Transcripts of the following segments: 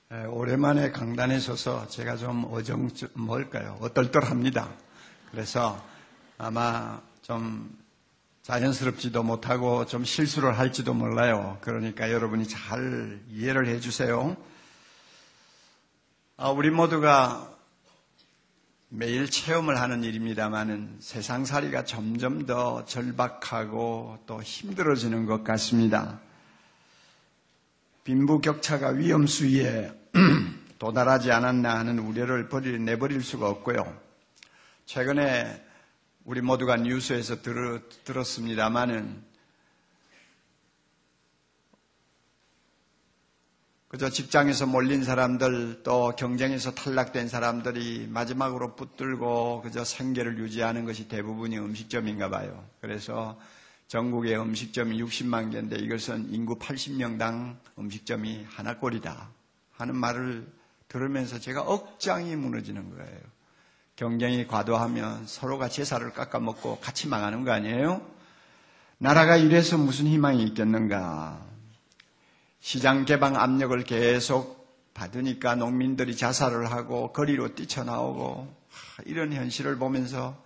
오랜만에 강단에 서서 제가 좀 어떨떨합니다. 그래서 아마 좀 자연스럽지도 못하고 좀 실수를 할지도 몰라요. 그러니까 여러분이 잘 이해를 해주세요. 우리 모두가 매일 체험을 하는 일입니다만은 세상살이가 점점 더 절박하고 또 힘들어지는 것 같습니다. 빈부격차가 위험수위에 도달하지 않았나 하는 우려를 내버릴 수가 없고요. 최근에 우리 모두가 뉴스에서 들었습니다마는 그저 직장에서 몰린 사람들 또 경쟁에서 탈락된 사람들이 마지막으로 붙들고 그저 생계를 유지하는 것이 대부분이 음식점인가 봐요. 그래서 전국의 음식점이 60만 개인데 이것은 인구 80명당 음식점이 하나꼴이다 하는 말을 들으면서 제가 억장이 무너지는 거예요. 경쟁이 과도하면 서로가 제사를 깎아먹고 같이 망하는 거 아니에요? 나라가 이래서 무슨 희망이 있겠는가? 시장 개방 압력을 계속 받으니까 농민들이 자살을 하고 거리로 뛰쳐나오고 이런 현실을 보면서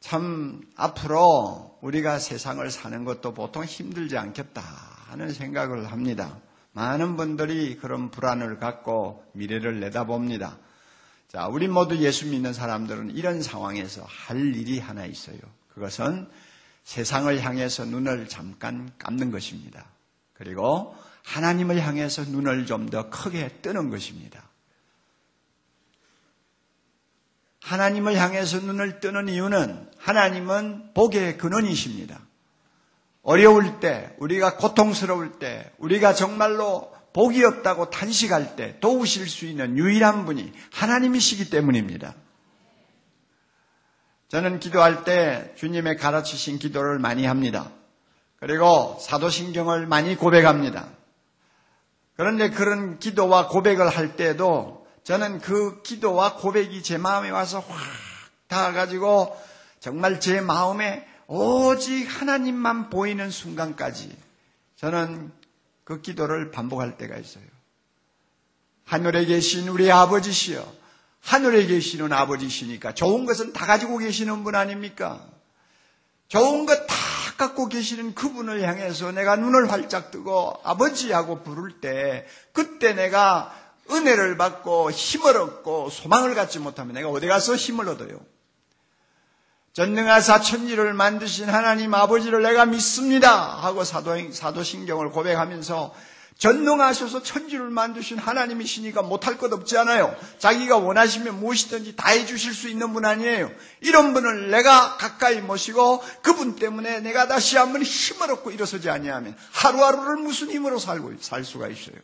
참 앞으로 우리가 세상을 사는 것도 보통 힘들지 않겠다 하는 생각을 합니다. 많은 분들이 그런 불안을 갖고 미래를 내다봅니다. 자, 우리 모두 예수 믿는 사람들은 이런 상황에서 할 일이 하나 있어요. 그것은 세상을 향해서 눈을 잠깐 감는 것입니다. 그리고 하나님을 향해서 눈을 좀 더 크게 뜨는 것입니다. 하나님을 향해서 눈을 뜨는 이유는 하나님은 복의 근원이십니다. 어려울 때, 우리가 고통스러울 때, 우리가 정말로 복이 없다고 탄식할 때 도우실 수 있는 유일한 분이 하나님이시기 때문입니다. 저는 기도할 때 주님의 가르치신 기도를 많이 합니다. 그리고 사도신경을 많이 고백합니다. 그런데 그런 기도와 고백을 할 때도 저는 그 기도와 고백이 제 마음에 와서 확 닿아가지고 정말 제 마음에 오직 하나님만 보이는 순간까지 저는 그 기도를 반복할 때가 있어요. 하늘에 계신 우리 아버지시여, 하늘에 계시는 아버지시니까 좋은 것은 다 가지고 계시는 분 아닙니까? 좋은 것 다 갖고 계시는 그분을 향해서 내가 눈을 활짝 뜨고 아버지하고 부를 때 그때 내가 은혜를 받고 힘을 얻고 소망을 갖지 못하면 내가 어디 가서 힘을 얻어요? 전능하사 천지를 만드신 하나님 아버지를 내가 믿습니다 하고 사도신경을 고백하면서 전능하셔서 천지를 만드신 하나님이시니까 못할 것 없지 않아요. 자기가 원하시면 무엇이든지 다 해주실 수 있는 분 아니에요. 이런 분을 내가 가까이 모시고 그분 때문에 내가 다시 한번 힘을 얻고 일어서지 아니하면 하루하루를 무슨 힘으로 살 수가 있어요.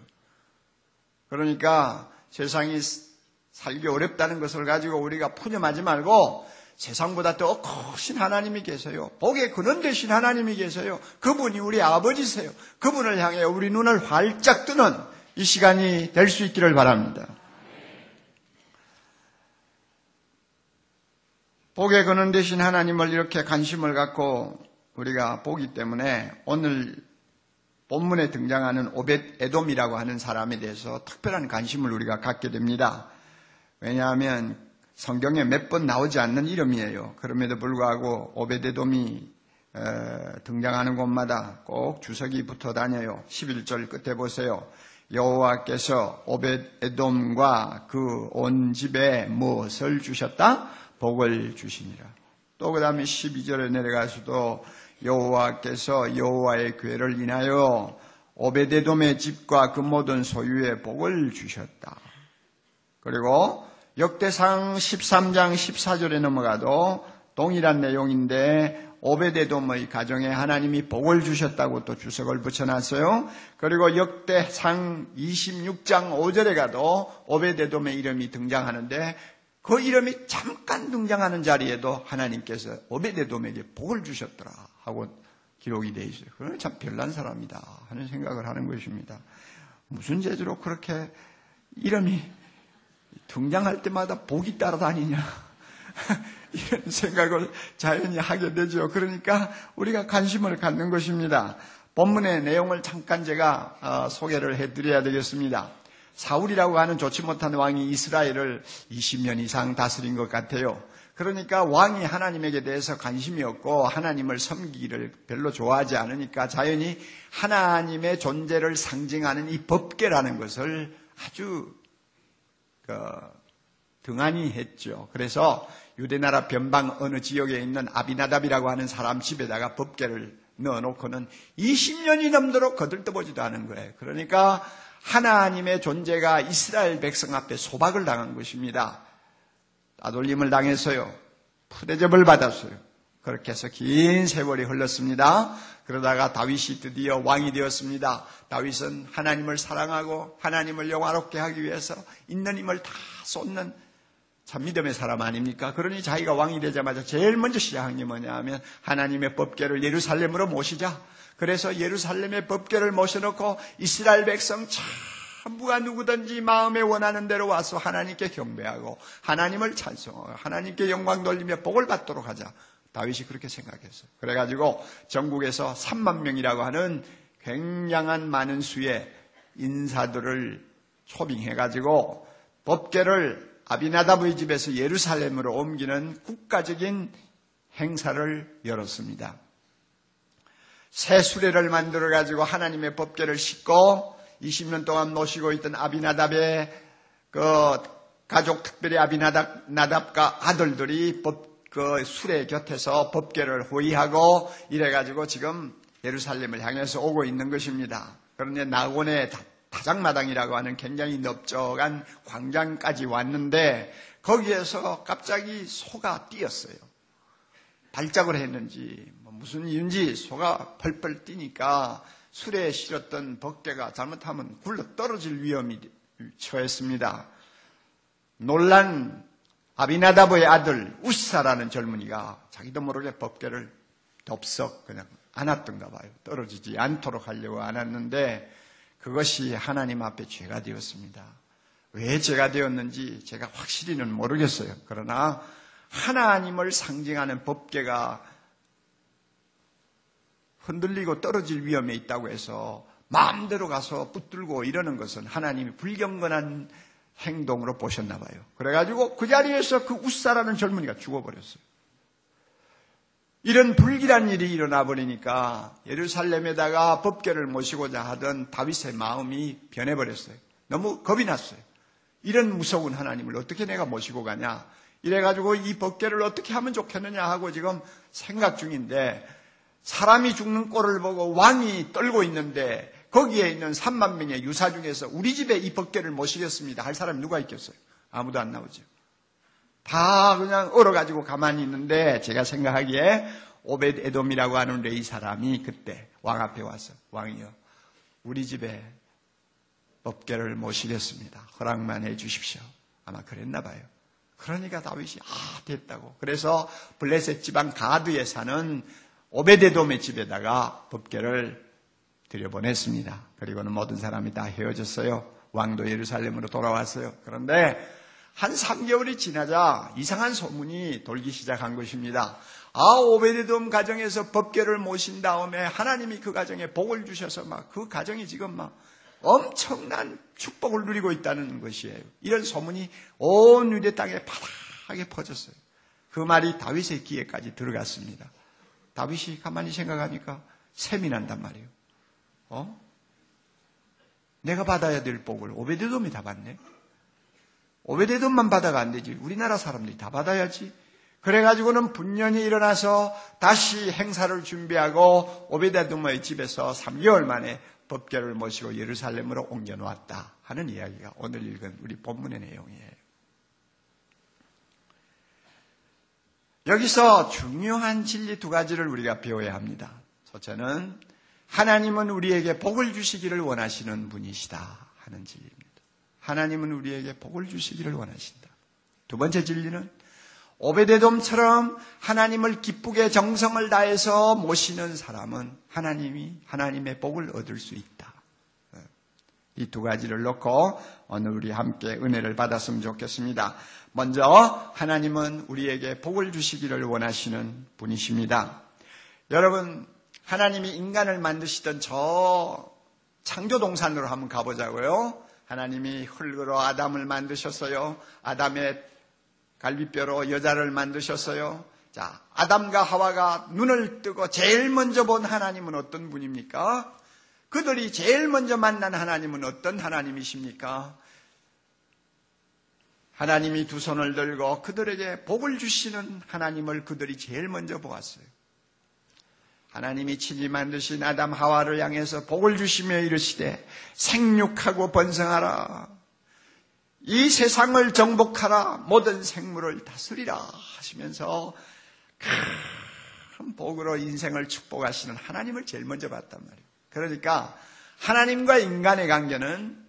그러니까 세상이 살기 어렵다는 것을 가지고 우리가 푸념하지 말고 세상보다 더 크신 하나님이 계세요. 복의 근원 되신 하나님이 계세요. 그분이 우리 아버지세요. 그분을 향해 우리 눈을 활짝 뜨는 이 시간이 될 수 있기를 바랍니다. 복의 근원 되신 하나님을 이렇게 관심을 갖고 우리가 보기 때문에 오늘 본문에 등장하는 오벳 에돔이라고 하는 사람에 대해서 특별한 관심을 우리가 갖게 됩니다. 왜냐하면 성경에 몇 번 나오지 않는 이름이에요. 그럼에도 불구하고 오벳 에돔이 등장하는 곳마다 꼭 주석이 붙어 다녀요. 11절 끝에 보세요. 여호와께서 오벳 에돔과 그 온 집에 무엇을 주셨다? 복을 주시니라. 또 그 다음에 12절에 내려가서도 여호와께서 여호와의 궤를 인하여 오벳 에돔의 집과 그 모든 소유에 복을 주셨다. 그리고 역대상 13장 14절에 넘어가도 동일한 내용인데 오벳 에돔의 가정에 하나님이 복을 주셨다고 또 주석을 붙여놨어요. 그리고 역대상 26장 5절에 가도 오벳 에돔의 이름이 등장하는데 그 이름이 잠깐 등장하는 자리에도 하나님께서 오벳 에돔에게 복을 주셨더라 하고 기록이 되어 있어요. 그건 참 별난 사람이다 하는 생각을 하는 것입니다. 무슨 재주로 그렇게 이름이 등장할 때마다 복이 따라다니냐 이런 생각을 자연히 하게 되죠. 그러니까 우리가 관심을 갖는 것입니다. 본문의 내용을 잠깐 제가 소개를 해드려야 되겠습니다. 사울이라고 하는 좋지 못한 왕이 이스라엘을 20년 이상 다스린 것 같아요. 그러니까 왕이 하나님에게 대해서 관심이 없고 하나님을 섬기기를 별로 좋아하지 않으니까 자연히 하나님의 존재를 상징하는 이 법궤라는 것을 아주 등한히 했죠. 그래서 유대나라 변방 어느 지역에 있는 아비나답이라고 하는 사람 집에다가 법궤를 넣어놓고는 20년이 넘도록 거들떠보지도 않은 거예요. 그러니까 하나님의 존재가 이스라엘 백성 앞에 소박을 당한 것입니다. 따돌림을 당해서요. 푸대접을 받았어요. 그렇게 해서 긴 세월이 흘렀습니다. 그러다가 다윗이 드디어 왕이 되었습니다. 다윗은 하나님을 사랑하고 하나님을 영화롭게 하기 위해서 있는 힘을 다 쏟는 참 믿음의 사람 아닙니까? 그러니 자기가 왕이 되자마자 제일 먼저 시작한 게 뭐냐 하면 하나님의 법궤를 예루살렘으로 모시자. 그래서 예루살렘의 법궤를 모셔놓고 이스라엘 백성 전부가 누구든지 마음에 원하는 대로 와서 하나님께 경배하고 하나님을 찬송하고 하나님께 영광 돌리며 복을 받도록 하자. 다윗이 그렇게 생각했어요. 그래가지고 전국에서 3만 명이라고 하는 굉장한 많은 수의 인사들을 초빙해가지고 법궤를 아비나답의 집에서 예루살렘으로 옮기는 국가적인 행사를 열었습니다. 새 수레를 만들어가지고 하나님의 법궤를 싣고 20년 동안 모시고 있던 아비나답의 가족, 특별히 아비나답과 아들들이 그 수레 곁에서 법궤를 호위하고 이래가지고 지금 예루살렘을 향해서 오고 있는 것입니다. 그런데 나곤의 다장마당이라고 하는 굉장히 넓적한 광장까지 왔는데 거기에서 갑자기 소가 뛰었어요. 발작을 했는지 무슨 이유인지 소가 펄펄 뛰니까 수레에 실었던 법궤가 잘못하면 굴러 떨어질 위험이 처했습니다. 놀란 아비나답의 아들 우사라는 젊은이가 자기도 모르게 법궤를 덥석 그냥 안았던가 봐요. 떨어지지 않도록 하려고 안았는데 그것이 하나님 앞에 죄가 되었습니다. 왜 죄가 되었는지 제가 확실히는 모르겠어요. 그러나 하나님을 상징하는 법궤가 흔들리고 떨어질 위험에 있다고 해서 마음대로 가서 붙들고 이러는 것은 하나님이 불경건한 행동으로 보셨나 봐요. 그래가지고 그 자리에서 그 우사라는 젊은이가 죽어버렸어요. 이런 불길한 일이 일어나 버리니까 예루살렘에다가 법궤를 모시고자 하던 다윗의 마음이 변해버렸어요. 너무 겁이 났어요. 이런 무서운 하나님을 어떻게 내가 모시고 가냐. 이래가지고 이 법궤를 어떻게 하면 좋겠느냐 하고 지금 생각 중인데 사람이 죽는 꼴을 보고 왕이 떨고 있는데 거기에 있는 3만 명의 유사 중에서 우리 집에 이 법궤를 모시겠습니다 할 사람이 누가 있겠어요? 아무도 안 나오죠. 다 그냥 얼어가지고 가만히 있는데 제가 생각하기에 오벳 에돔이라고 하는 레위 사람이 그때 왕 앞에 와서 왕이여 우리 집에 법궤를 모시겠습니다. 허락만 해 주십시오. 아마 그랬나 봐요. 그러니까 다윗이 됐다고. 그래서 블레셋 지방 가드에 사는 오벳 에돔의 집에다가 법궤를 들여보냈습니다. 그리고는 모든 사람이 다 헤어졌어요. 왕도 예루살렘으로 돌아왔어요. 그런데 한 3개월이 지나자 이상한 소문이 돌기 시작한 것입니다. 오벳에돔 가정에서 법궤를 모신 다음에 하나님이 그 가정에 복을 주셔서 그 가정이 지금 엄청난 축복을 누리고 있다는 것이에요. 이런 소문이 온 유대 땅에 파랗게 퍼졌어요. 그 말이 다윗의 귀에까지 들어갔습니다. 다윗이 가만히 생각하니까 셈이 난단 말이에요. 내가 받아야 될 복을 오벳에돔이 다 받네. 오벳에돔만 받아가 안 되지. 우리나라 사람들이 다 받아야지. 그래가지고는 분연히 일어나서 다시 행사를 준비하고 오벳에돔의 집에서 3개월 만에 법궤를 모시고 예루살렘으로 옮겨놓았다 하는 이야기가 오늘 읽은 우리 본문의 내용이에요. 여기서 중요한 진리 2가지를 우리가 배워야 합니다. 첫째는 하나님은 우리에게 복을 주시기를 원하시는 분이시다 하는 진리입니다. 하나님은 우리에게 복을 주시기를 원하신다. 2번째 진리는 오벳에돔처럼 하나님을 기쁘게 정성을 다해서 모시는 사람은 하나님의 복을 얻을 수 있다. 이 2가지를 놓고 오늘 우리 함께 은혜를 받았으면 좋겠습니다. 먼저 하나님은 우리에게 복을 주시기를 원하시는 분이십니다. 여러분 하나님이 인간을 만드시던 저 창조동산으로 한번 가보자고요. 하나님이 흙으로 아담을 만드셨어요. 아담의 갈비뼈로 여자를 만드셨어요. 자, 아담과 하와가 눈을 뜨고 제일 먼저 본 하나님은 어떤 분입니까? 그들이 제일 먼저 만난 하나님은 어떤 하나님이십니까? 하나님이 두 손을 들고 그들에게 복을 주시는 하나님을 그들이 제일 먼저 보았어요. 하나님이 친히 만드신 아담 하와를 향해서 복을 주시며 이르시되 생육하고 번성하라. 이 세상을 정복하라. 모든 생물을 다스리라 하시면서 큰 복으로 인생을 축복하시는 하나님을 제일 먼저 봤단 말이에요. 그러니까 하나님과 인간의 관계는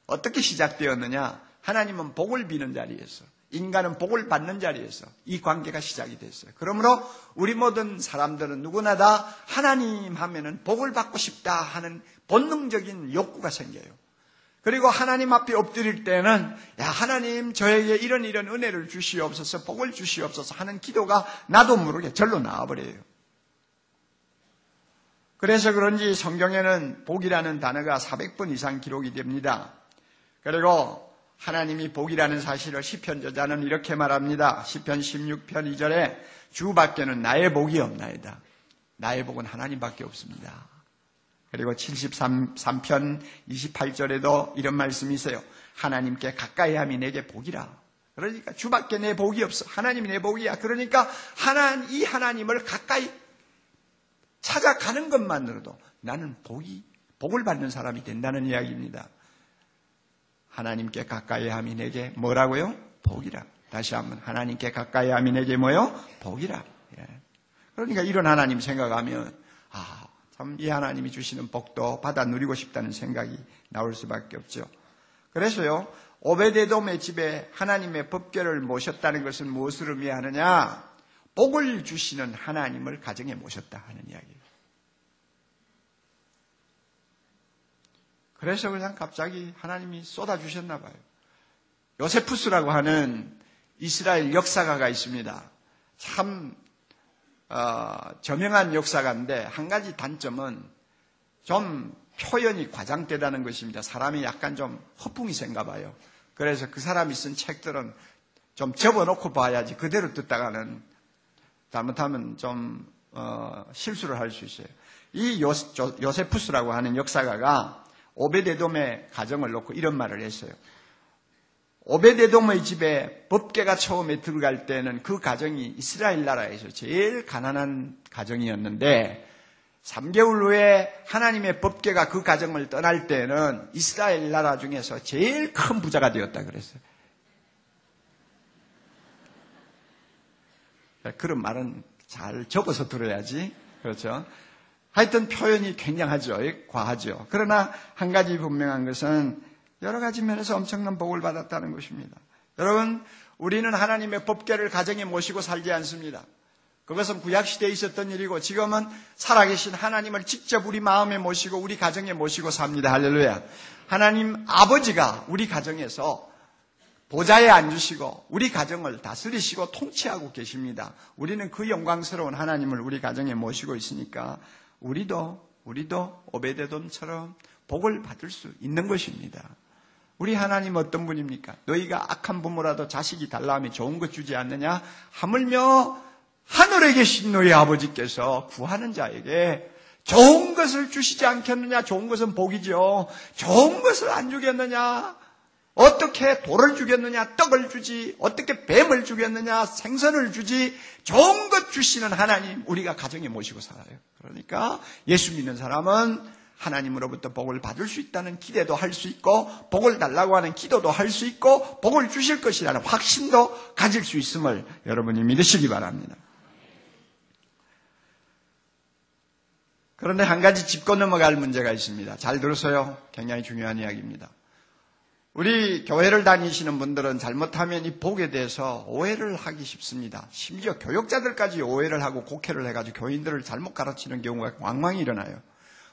어떻게 시작되었느냐? 하나님은 복을 비는 자리에서, 인간은 복을 받는 자리에서 이 관계가 시작이 됐어요. 그러므로 우리 모든 사람들은 누구나 다 하나님 하면은 복을 받고 싶다 하는 본능적인 욕구가 생겨요. 그리고 하나님 앞에 엎드릴 때는 야, 하나님 저에게 이런 은혜를 주시옵소서, 복을 주시옵소서 하는 기도가 나도 모르게 절로 나와버려요. 그래서 그런지 성경에는 복이라는 단어가 400번 이상 기록이 됩니다. 그리고 하나님이 복이라는 사실을 시편 저자는 이렇게 말합니다. 시편 16편 2절에 주밖에는 나의 복이 없나이다. 나의 복은 하나님밖에 없습니다. 그리고 73편 28절에도 이런 말씀이 있어요. 하나님께 가까이 함이 내게 복이라. 그러니까 주밖에 내 복이 없어. 하나님이 내 복이야. 그러니까 이 하나님을 가까이 찾아가는 것만으로도 나는 복을 받는 사람이 된다는 이야기입니다. 하나님께 가까이 함이 내게 뭐라고요? 복이라. 다시 한번 하나님께 가까이 함이 내게 뭐요? 복이라. 예. 그러니까 이런 하나님 생각하면 참 이 하나님이 주시는 복도 받아 누리고 싶다는 생각이 나올 수밖에 없죠. 그래서요, 오베데돔의 집에 하나님의 법궤를 모셨다는 것은 무엇을 의미하느냐? 복을 주시는 하나님을 가정에 모셨다 하는 이야기예요. 그래서 그냥 갑자기 하나님이 쏟아주셨나 봐요. 요세푸스라고 하는 이스라엘 역사가가 있습니다. 참 저명한 역사가인데 한 가지 단점은 좀 표현이 과장되다는 것입니다. 사람이 약간 좀 허풍이 센가 봐요. 그래서 그 사람이 쓴 책들은 좀 접어놓고 봐야지 그대로 듣다가는 잘못하면 좀 실수를 할 수 있어요. 이 요세푸스라고 하는 역사가가 오베데돔의 가정을 놓고 이런 말을 했어요. 오베데돔의 집에 법궤가 처음에 들어갈 때는 그 가정이 이스라엘 나라에서 제일 가난한 가정이었는데 3개월 후에 하나님의 법궤가 그 가정을 떠날 때는 이스라엘 나라 중에서 제일 큰 부자가 되었다 그랬어요. 그런 말은 잘 접어서 들어야지. 그렇죠? 하여튼 표현이 굉장하죠. 과하죠. 그러나 한 가지 분명한 것은 여러 가지 면에서 엄청난 복을 받았다는 것입니다. 여러분, 우리는 하나님의 법궤를 가정에 모시고 살지 않습니다. 그것은 구약시대에 있었던 일이고 지금은 살아계신 하나님을 직접 우리 마음에 모시고 우리 가정에 모시고 삽니다. 할렐루야. 하나님 아버지가 우리 가정에서 보좌에 앉으시고 우리 가정을 다스리시고 통치하고 계십니다. 우리는 그 영광스러운 하나님을 우리 가정에 모시고 있으니까 우리도 오베데돔처럼 복을 받을 수 있는 것입니다. 우리 하나님 어떤 분입니까? 너희가 악한 부모라도 자식이 달라하면 좋은 것 주지 않느냐? 하물며 하늘에 계신 너희 아버지께서 구하는 자에게 좋은 것을 주시지 않겠느냐? 좋은 것은 복이죠. 좋은 것을 안 주겠느냐? 어떻게 돌을 주겠느냐? 떡을 주지. 어떻게 뱀을 주겠느냐? 생선을 주지. 좋은 것 주시는 하나님 우리가 가정에 모시고 살아요. 그러니까 예수 믿는 사람은 하나님으로부터 복을 받을 수 있다는 기대도 할 수 있고 복을 달라고 하는 기도도 할 수 있고 복을 주실 것이라는 확신도 가질 수 있음을 여러분이 믿으시기 바랍니다. 그런데 한 가지 짚고 넘어갈 문제가 있습니다. 잘 들으세요. 굉장히 중요한 이야기입니다. 우리 교회를 다니시는 분들은 잘못하면 이 복에 대해서 오해를 하기 쉽습니다. 심지어 교역자들까지 오해를 하고 곡해를 해가지고 교인들을 잘못 가르치는 경우가 왕왕 일어나요.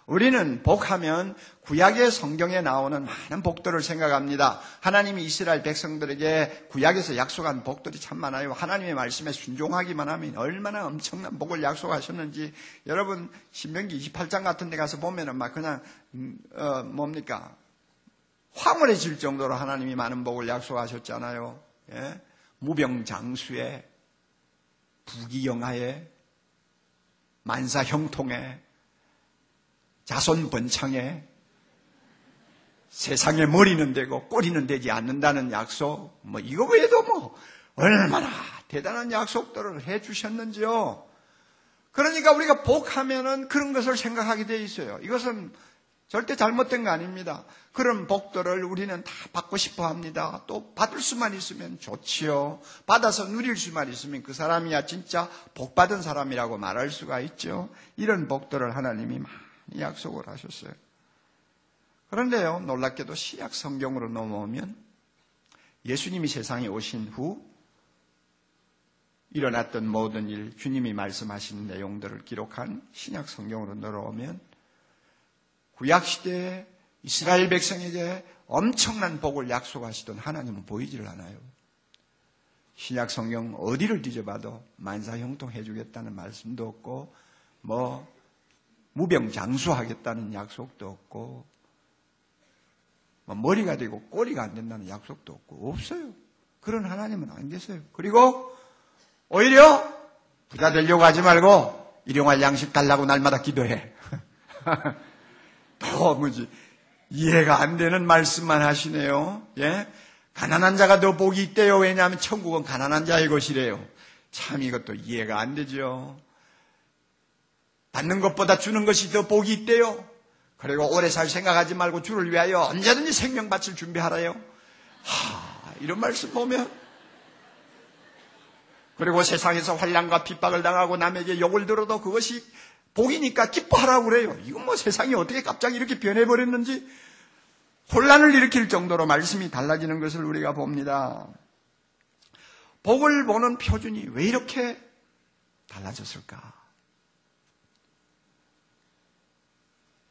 우리는 복하면 구약의 성경에 나오는 많은 복들을 생각합니다. 하나님이 이스라엘 백성들에게 구약에서 약속한 복들이 참 많아요. 하나님의 말씀에 순종하기만 하면 얼마나 엄청난 복을 약속하셨는지 여러분 신명기 28장 같은 데 가서 보면은 막 그냥 뭡니까? 황홀해질 정도로 하나님이 많은 복을 약속하셨잖아요. 예? 무병장수에, 부귀영화에, 만사형통에, 자손번창에, 세상에 머리는 되고 꼬리는 되지 않는다는 약속, 이거 외에도 얼마나 대단한 약속들을 해 주셨는지요. 그러니까 우리가 복하면은 그런 것을 생각하게 돼 있어요. 이것은 절대 잘못된 거 아닙니다. 그런 복들을 우리는 다 받고 싶어 합니다. 또 받을 수만 있으면 좋지요. 받아서 누릴 수만 있으면 그 사람이야 진짜 복 받은 사람이라고 말할 수가 있죠. 이런 복들을 하나님이 많이 약속을 하셨어요. 그런데요, 놀랍게도 신약 성경으로 넘어오면 예수님이 세상에 오신 후 일어났던 모든 일, 주님이 말씀하신 내용들을 기록한 신약 성경으로 넘어오면 구약시대에 이스라엘 백성에게 엄청난 복을 약속하시던 하나님은 보이질 않아요. 신약 성경 어디를 뒤져봐도 만사형통해 주겠다는 말씀도 없고 무병장수하겠다는 약속도 없고 머리가 되고 꼬리가 안 된다는 약속도 없고 없어요. 그런 하나님은 안 계세요. 그리고 오히려 부자 되려고 하지 말고 일용할 양식 달라고 날마다 기도해. 도무지 이해가 안 되는 말씀만 하시네요. 예? 가난한 자가 더 복이 있대요. 왜냐하면 천국은 가난한 자의 것이래요. 참 이것도 이해가 안 되죠. 받는 것보다 주는 것이 더 복이 있대요. 그리고 오래 살 생각하지 말고 주를 위하여 언제든지 생명 바칠 준비하라요. 이런 말씀 보면, 그리고 세상에서 환난과 핍박을 당하고 남에게 욕을 들어도 그것이 복이니까 기뻐하라고 그래요. 이건 세상이 어떻게 갑자기 이렇게 변해버렸는지 혼란을 일으킬 정도로 말씀이 달라지는 것을 우리가 봅니다. 복을 보는 표준이 왜 이렇게 달라졌을까?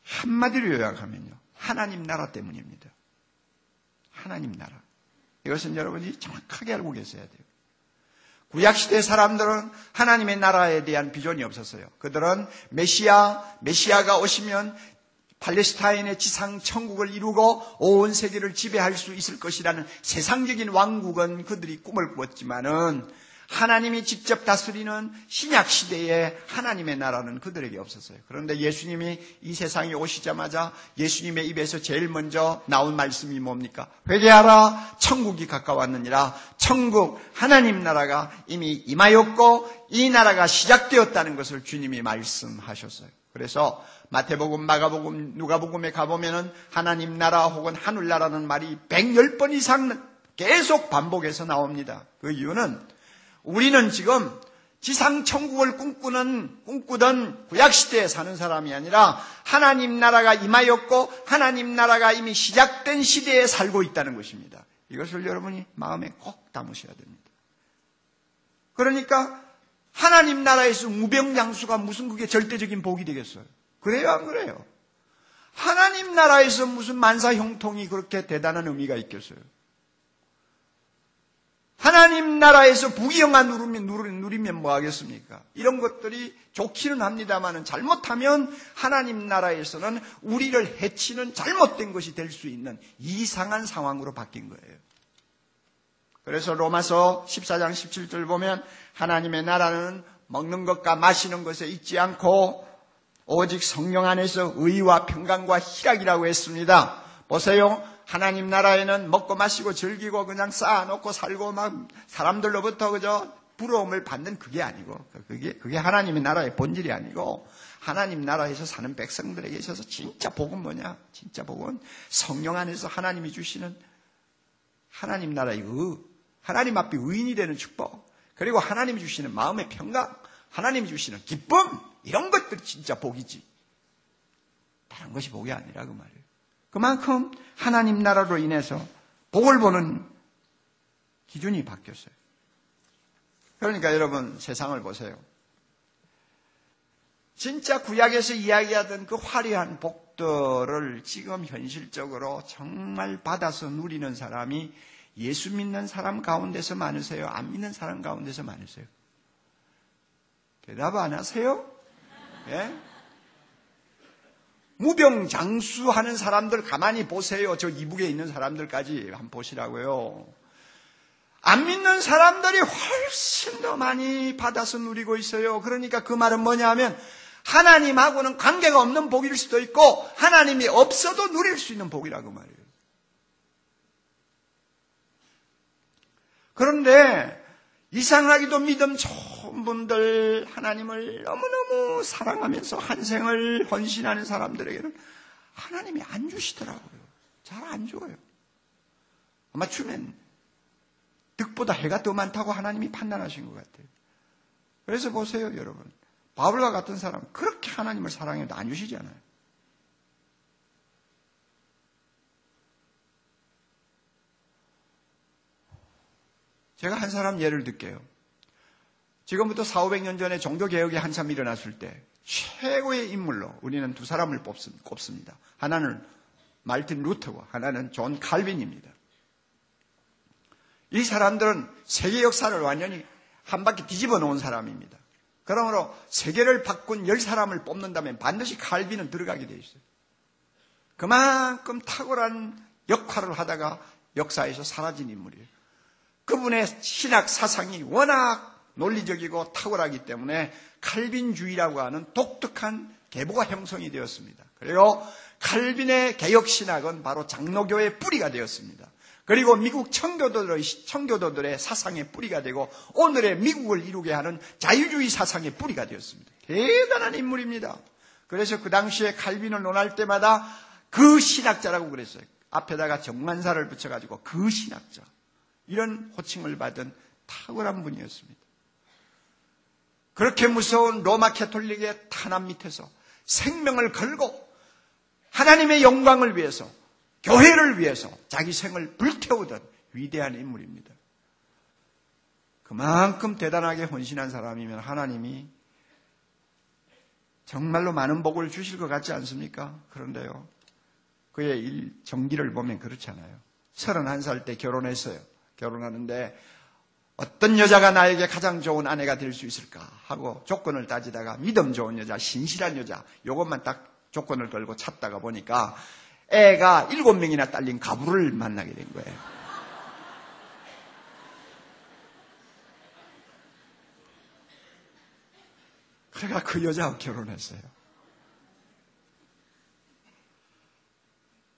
한마디로 요약하면요, 하나님 나라 때문입니다. 하나님 나라. 이것은 여러분이 정확하게 알고 계셔야 돼요. 구약시대 사람들은 하나님의 나라에 대한 비전이 없었어요. 그들은 메시아가 오시면 팔레스타인의 지상 천국을 이루고 온 세계를 지배할 수 있을 것이라는 세상적인 왕국은 그들이 꿈을 꾸었지만은 하나님이 직접 다스리는 신약 시대에 하나님의 나라는 그들에게 없었어요. 그런데 예수님이 이 세상에 오시자마자 예수님의 입에서 제일 먼저 나온 말씀이 뭡니까? 회개하라, 천국이 가까웠느니라. 천국, 하나님 나라가 이미 임하였고 이 나라가 시작되었다는 것을 주님이 말씀하셨어요. 그래서 마태복음, 마가복음, 누가복음에 가보면은 하나님 나라 혹은 하늘나라는 말이 110번 이상 계속 반복해서 나옵니다. 그 이유는 우리는 지금 지상 천국을 꿈꾸던 구약시대에 사는 사람이 아니라 하나님 나라가 임하였고 하나님 나라가 이미 시작된 시대에 살고 있다는 것입니다. 이것을 여러분이 마음에 꼭 담으셔야 됩니다. 그러니까 하나님 나라에서 무병장수가 무슨 그게 절대적인 복이 되겠어요? 그래요, 안 그래요? 하나님 나라에서 무슨 만사형통이 그렇게 대단한 의미가 있겠어요? 하나님 나라에서 부귀영화 누리면 뭐 하겠습니까? 이런 것들이 좋기는 합니다만 잘못하면 하나님 나라에서는 우리를 해치는 잘못된 것이 될 수 있는 이상한 상황으로 바뀐 거예요. 그래서 로마서 14장 17절 보면 하나님의 나라는 먹는 것과 마시는 것에 있지 않고 오직 성령 안에서 의와 평강과 희락이라고 했습니다. 보세요. 하나님 나라에는 먹고 마시고 즐기고 그냥 쌓아놓고 살고 막 사람들로부터 그저 부러움을 받는 그게 아니고 그게 하나님의 나라의 본질이 아니고 하나님 나라에서 사는 백성들에게 있어서 진짜 복은 뭐냐? 진짜 복은 성령 안에서 하나님이 주시는 하나님 나라의 하나님 앞에 의인이 되는 축복, 그리고 하나님이 주시는 마음의 평강, 하나님이 주시는 기쁨, 이런 것들이 진짜 복이지 다른 것이 복이 아니라 그 말이에요. 그만큼 하나님 나라로 인해서 복을 보는 기준이 바뀌었어요. 그러니까 여러분 세상을 보세요. 진짜 구약에서 이야기하던 그 화려한 복들을 지금 현실적으로 정말 받아서 누리는 사람이 예수 믿는 사람 가운데서 많으세요? 안 믿는 사람 가운데서 많으세요? 대답 안 하세요? 예? 무병장수하는 사람들 가만히 보세요. 저 이북에 있는 사람들까지 한번 보시라고요. 안 믿는 사람들이 훨씬 더 많이 받아서 누리고 있어요. 그러니까 그 말은 뭐냐 하면 하나님하고는 관계가 없는 복일 수도 있고 하나님이 없어도 누릴 수 있는 복이라고 말이에요. 그런데 이상하게도 믿음 좋은 분들, 하나님을 너무너무 사랑하면서 한 생을 헌신하는 사람들에게는 하나님이 안 주시더라고요. 잘 안 줘요. 아마 주면 득보다 해가 더 많다고 하나님이 판단하신 것 같아요. 그래서 보세요, 여러분. 바울과 같은 사람은 그렇게 하나님을 사랑해도 안 주시잖아요. 제가 한 사람 예를 들게요. 지금부터 400~500년 전에 종교개혁이 한참 일어났을 때 최고의 인물로 우리는 두 사람을 꼽습니다. 하나는 마르틴 루터고 하나는 존 칼빈입니다. 이 사람들은 세계 역사를 완전히 한 바퀴 뒤집어 놓은 사람입니다. 그러므로 세계를 바꾼 10사람을 뽑는다면 반드시 칼빈은 들어가게 돼 있어요. 그만큼 탁월한 역할을 하다가 역사에서 사라진 인물이에요. 그분의 신학 사상이 워낙 논리적이고 탁월하기 때문에 칼빈주의라고 하는 독특한 계보가 형성이 되었습니다. 그리고 칼빈의 개혁신학은 바로 장로교의 뿌리가 되었습니다. 그리고 미국 청교도들의 사상의 뿌리가 되고 오늘의 미국을 이루게 하는 자유주의 사상의 뿌리가 되었습니다. 대단한 인물입니다. 그래서 그 당시에 칼빈을 논할 때마다 그 신학자라고 그랬어요. 앞에다가 정만사를 붙여가지고 그 신학자. 이런 호칭을 받은 탁월한 분이었습니다. 그렇게 무서운 로마 캐톨릭의 탄압 밑에서 생명을 걸고 하나님의 영광을 위해서 교회를 위해서 자기 생을 불태우던 위대한 인물입니다. 그만큼 대단하게 헌신한 사람이면 하나님이 정말로 많은 복을 주실 것 같지 않습니까? 그런데요, 그의 정기를 보면 그렇지 않아요. 31살 때 결혼했어요. 결혼하는데 어떤 여자가 나에게 가장 좋은 아내가 될 수 있을까 하고 조건을 따지다가 믿음 좋은 여자, 신실한 여자, 이것만 딱 조건을 걸고 찾다가 보니까 애가 7명이나 딸린 가부를 만나게 된 거예요. 그래가 그 여자하고 결혼했어요.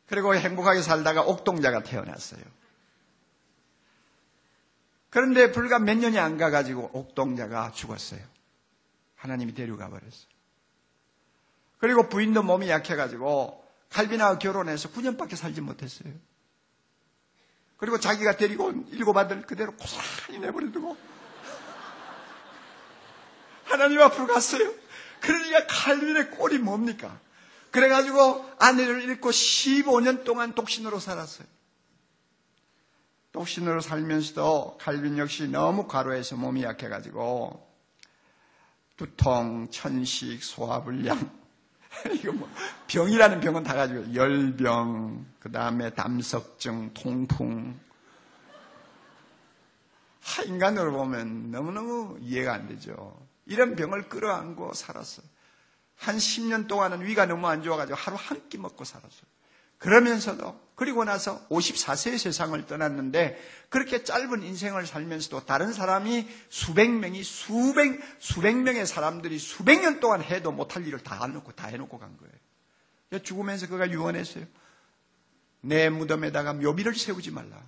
그리고 행복하게 살다가 옥동자가 태어났어요. 그런데 불과 몇 년이 안 가가지고 옥동자가 죽었어요. 하나님이 데려가 버렸어요. 그리고 부인도 몸이 약해가지고 칼빈하고 결혼해서 9년밖에 살지 못했어요. 그리고 자기가 데리고 온 7 아들 그대로 고스란히 내버려두고 하나님 앞으로 갔어요. 그러니까 칼빈의 꼴이 뭡니까? 그래가지고 아내를 잃고 15년 동안 독신으로 살았어요. 독신으로 살면서도 칼빈 역시 너무 과로해서 몸이 약해가지고 두통, 천식, 소화불량 이거 뭐 병이라는 병은 다 가지고 열병, 그 다음에 담석증, 통풍. 인간으로 보면 너무너무 이해가 안 되죠. 이런 병을 끌어안고 살았어요. 한 10년 동안은 위가 너무 안 좋아가지고 하루 한 끼 먹고 살았어요. 그러면서도 그리고 나서 54세의 세상을 떠났는데 그렇게 짧은 인생을 살면서도 다른 사람이 수백 명의 사람들이 수백 년 동안 해도 못할 일을 다 해놓고 간 거예요. 죽으면서 그가 유언했어요. 내 무덤에다가 묘비를 세우지 말라.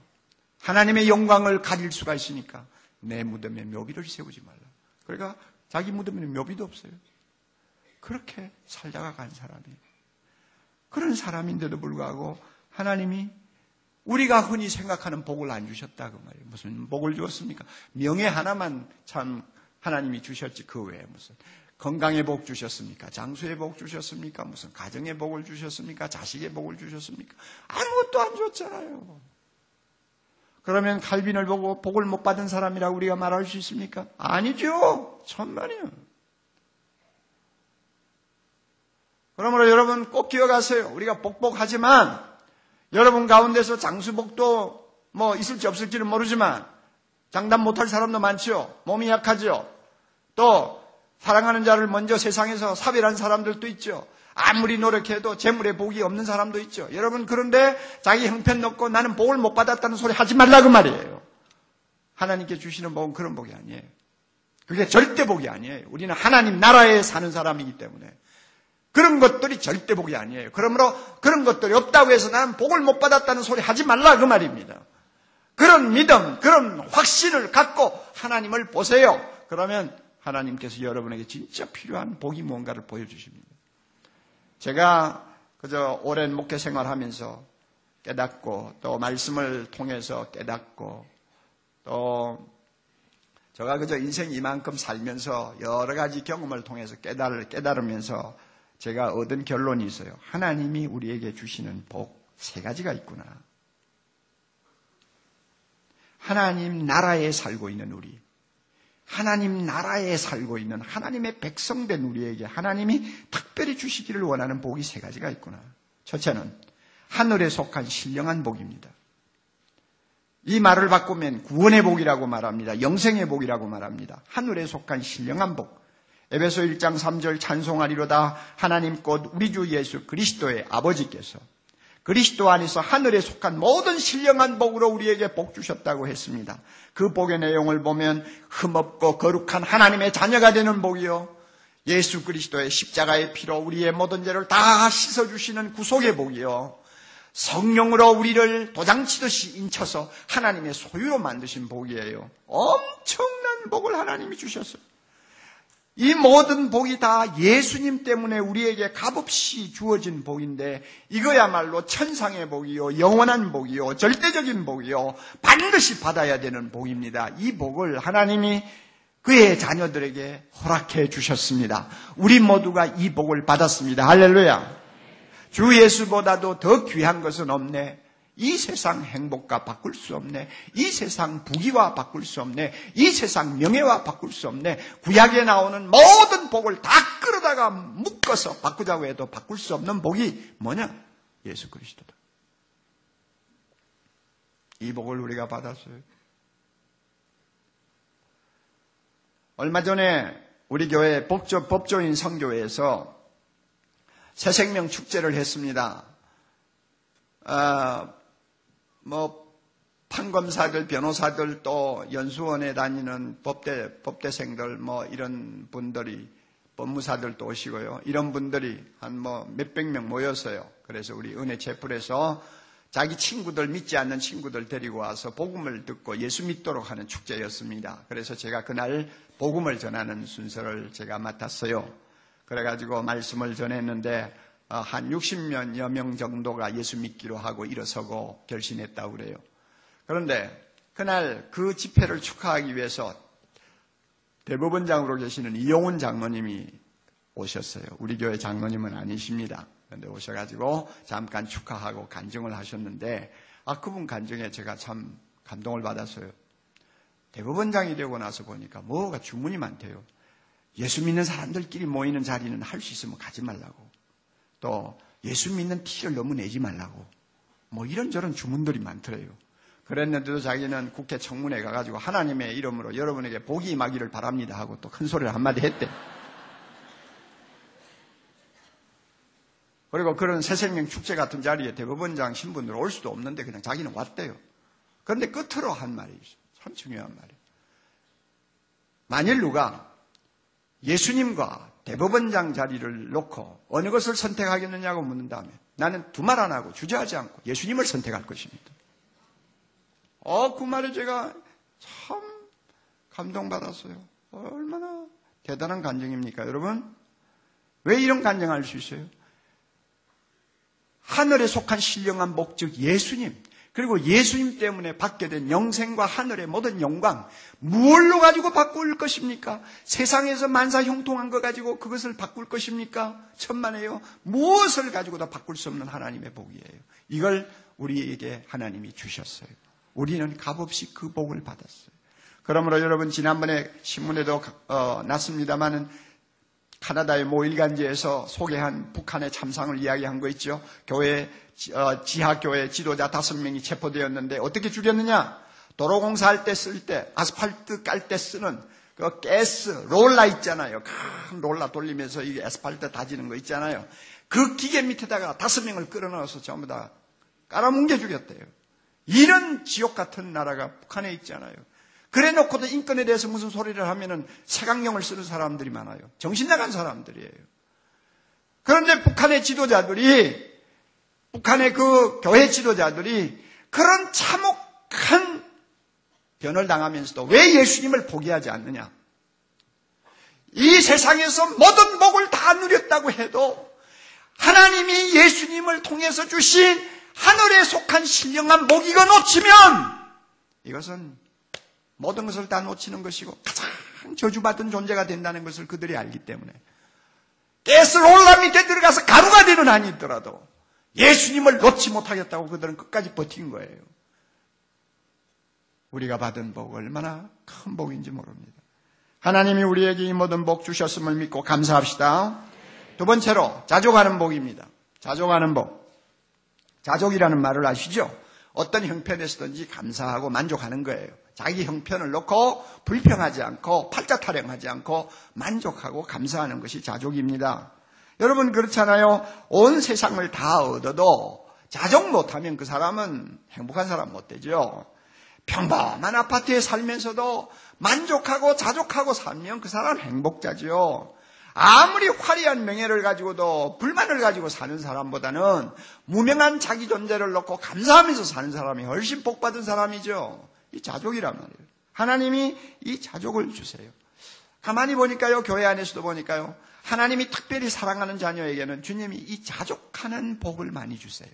하나님의 영광을 가질 수가 있으니까 내 무덤에 묘비를 세우지 말라. 그러니까 자기 무덤에는 묘비도 없어요. 그렇게 살다가 간 사람이에요. 그런 사람인데도 불구하고 하나님이 우리가 흔히 생각하는 복을 안 주셨다 그 말이에요. 무슨 복을 주었습니까? 명예 하나만 참 하나님이 주셨지 그 외에 무슨 건강의 복 주셨습니까? 장수의 복 주셨습니까? 무슨 가정의 복을 주셨습니까? 자식의 복을 주셨습니까? 아무것도 안 줬잖아요. 그러면 칼빈을 보고 복을 못 받은 사람이라고 우리가 말할 수 있습니까? 아니죠. 천만이요. 그러므로 여러분 꼭 기억하세요. 우리가 복복하지만 여러분 가운데서 장수복도 뭐 있을지 없을지는 모르지만 장담 못할 사람도 많죠. 몸이 약하죠. 또 사랑하는 자를 먼저 세상에서 사별한 사람들도 있죠. 아무리 노력해도 재물에 복이 없는 사람도 있죠. 여러분, 그런데 자기 형편 놓고 나는 복을 못 받았다는 소리 하지 말라 그 말이에요. 하나님께 주시는 복은 그런 복이 아니에요. 그게 절대 복이 아니에요. 우리는 하나님 나라에 사는 사람이기 때문에 그런 것들이 절대 복이 아니에요. 그러므로 그런 것들이 없다고 해서 나는 복을 못 받았다는 소리 하지 말라 그 말입니다. 그런 믿음, 그런 확신을 갖고 하나님을 보세요. 그러면 하나님께서 여러분에게 진짜 필요한 복이 뭔가를 보여주십니다. 제가 그저 오랜 목회 생활하면서 깨닫고 또 말씀을 통해서 깨닫고 또 제가 그저 인생 이만큼 살면서 여러 가지 경험을 통해서 깨달으면서 제가 얻은 결론이 있어요. 하나님이 우리에게 주시는 복 3가지가 있구나. 하나님 나라에 살고 있는 우리, 하나님 나라에 살고 있는 하나님의 백성된 우리에게 하나님이 특별히 주시기를 원하는 복이 3가지가 있구나. 첫째는 하늘에 속한 신령한 복입니다. 이 말을 바꾸면 구원의 복이라고 말합니다. 영생의 복이라고 말합니다. 하늘에 속한 신령한 복. 에베소 1장 3절 찬송하리로다 하나님 곧 우리 주 예수 그리스도의 아버지께서 그리스도 안에서 하늘에 속한 모든 신령한 복으로 우리에게 복 주셨다고 했습니다. 그 복의 내용을 보면 흠없고 거룩한 하나님의 자녀가 되는 복이요, 예수 그리스도의 십자가의 피로 우리의 모든 죄를 다 씻어주시는 구속의 복이요, 성령으로 우리를 도장치듯이 인쳐서 하나님의 소유로 만드신 복이에요. 엄청난 복을 하나님이 주셨어요. 이 모든 복이 다 예수님 때문에 우리에게 값없이 주어진 복인데 이거야말로 천상의 복이요, 영원한 복이요, 절대적인 복이요, 반드시 받아야 되는 복입니다. 이 복을 하나님이 그의 자녀들에게 허락해 주셨습니다. 우리 모두가 이 복을 받았습니다. 할렐루야. 주 예수보다도 더 귀한 것은 없네. 이 세상 행복과 바꿀 수 없네. 이 세상 부귀와 바꿀 수 없네. 이 세상 명예와 바꿀 수 없네. 구약에 나오는 모든 복을 다 끌어다가 묶어서 바꾸자고 해도 바꿀 수 없는 복이 뭐냐? 예수 그리스도다. 이 복을 우리가 받았어요. 얼마 전에 우리 교회 법조인 성교회에서 새생명 축제를 했습니다. 판검사들, 변호사들, 또 연수원에 다니는 법대생들, 이런 분들이, 법무사들도 오시고요. 이런 분들이 한 몇백 명 모였어요. 그래서 우리 은혜 채플에서 자기 친구들, 믿지 않는 친구들 데리고 와서 복음을 듣고 예수 믿도록 하는 축제였습니다. 그래서 제가 그날 복음을 전하는 순서를 제가 맡았어요. 그래가지고 말씀을 전했는데 한 60여 명 정도가 예수 믿기로 하고 일어서고 결심했다고 그래요. 그런데 그날 그 집회를 축하하기 위해서 대법원장으로 계시는 이용훈 장로님이 오셨어요. 우리 교회 장로님은 아니십니다. 그런데 오셔가지고 잠깐 축하하고 간증을 하셨는데 그분 간증에 제가 참 감동을 받았어요. 대법원장이 되고 나서 보니까 뭐가 주문이 많대요. 예수 믿는 사람들끼리 모이는 자리는 할 수 있으면 가지 말라고. 또 예수 믿는 티를 너무 내지 말라고. 이런저런 주문들이 많더래요. 그랬는데도 자기는 국회 청문회 가가지고 하나님의 이름으로 여러분에게 복이 임하기를 바랍니다 하고 또 큰 소리를 한마디 했대. 그리고 그런 새생명 축제 같은 자리에 대법원장 신분으로 올 수도 없는데 그냥 자기는 왔대요. 그런데 끝으로 한 말이 있어요. 참 중요한 말이에요. 만일 누가 예수님과 대법원장 자리를 놓고 어느 것을 선택하겠느냐고 묻는다면 나는 두 말 안 하고 주저하지 않고 예수님을 선택할 것입니다. 그 말에 제가 참 감동받았어요. 얼마나 대단한 간증입니까, 여러분? 왜 이런 간증할 수 있어요? 하늘에 속한 신령한 복, 즉 예수님, 그리고 예수님 때문에 받게 된 영생과 하늘의 모든 영광, 무엇로 가지고 바꿀 것입니까? 세상에서 만사 형통한 거 가지고 그것을 바꿀 것입니까? 천만에요. 무엇을 가지고도 바꿀 수 없는 하나님의 복이에요. 이걸 우리에게 하나님이 주셨어요. 우리는 값없이 그 복을 받았어요. 그러므로 여러분, 지난번에 신문에도 났습니다마는 카나다의 모 일간지에서 소개한 북한의 참상을 이야기한 거 있죠. 지하교회 지도자 5명이 체포되었는데 어떻게 죽였느냐? 도로공사할 때 쓸 때, 아스팔트 깔 때 쓰는 그 가스 롤라 있잖아요. 큰 롤라 돌리면서 이 아스팔트 다지는 거 있잖아요. 그 기계 밑에다가 5명을 끌어넣어서 전부 다 깔아뭉개 죽였대요. 이런 지옥 같은 나라가 북한에 있잖아요. 그래 놓고도 인권에 대해서 무슨 소리를 하면은 색안경을 쓰는 사람들이 많아요. 정신 나간 사람들이에요. 그런데 북한의 지도자들이, 북한의 그 교회 지도자들이 그런 참혹한 변을 당하면서도 왜 예수님을 포기하지 않느냐? 이 세상에서 모든 복을 다 누렸다고 해도 하나님이 예수님을 통해서 주신 하늘에 속한 신령한 복 이거 놓치면 이것은 모든 것을 다 놓치는 것이고 가장 저주받은 존재가 된다는 것을 그들이 알기 때문에 가스롤라 밑에 들어가서 가루가 되는 한이 있더라도 예수님을 놓지 못하겠다고 그들은 끝까지 버틴 거예요. 우리가 받은 복 얼마나 큰 복인지 모릅니다. 하나님이 우리에게 이 모든 복 주셨음을 믿고 감사합시다. 두 번째로 자족하는 복입니다. 자족하는 복. 자족이라는 말을 아시죠? 어떤 형편에서든지 감사하고 만족하는 거예요. 자기 형편을 놓고 불평하지 않고 팔자 타령하지 않고 만족하고 감사하는 것이 자족입니다. 여러분 그렇잖아요. 온 세상을 다 얻어도 자족 못하면 그 사람은 행복한 사람 못 되죠. 평범한 아파트에 살면서도 만족하고 자족하고 살면 그 사람은 행복자죠. 아무리 화려한 명예를 가지고도 불만을 가지고 사는 사람보다는 무명한 자기 존재를 놓고 감사하면서 사는 사람이 훨씬 복받은 사람이죠. 이 자족이란 말이에요. 하나님이 이 자족을 주세요. 가만히 보니까요, 교회 안에서도 보니까요, 하나님이 특별히 사랑하는 자녀에게는 주님이 이 자족하는 복을 많이 주세요.